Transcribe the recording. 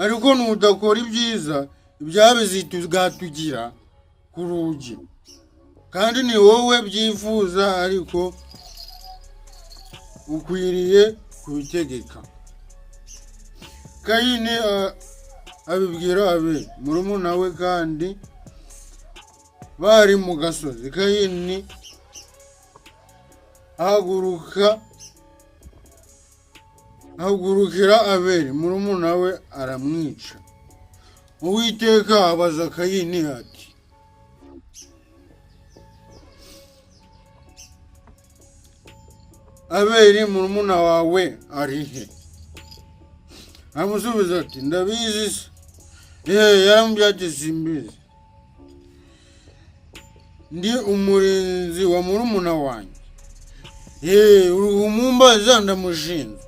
ariko nudakora ibyiza ibyabizitugatugira ku rugi kandi ni wowe byifuza ariko ukwiriye kubitegeka. Kayini abibwira Abeli murumuna we kandi bari mu gasozi. Kayini ahagurukira Abeli murumuna we aramwica. Uwiteka abaza Kayini ati Abeli murumuna wawe ari he? Amusubiza ati ndabizi se. Yarambwira ati simbizi, ndi umurinzi wa murumuna wanjye. Umumbaza ndamushinze.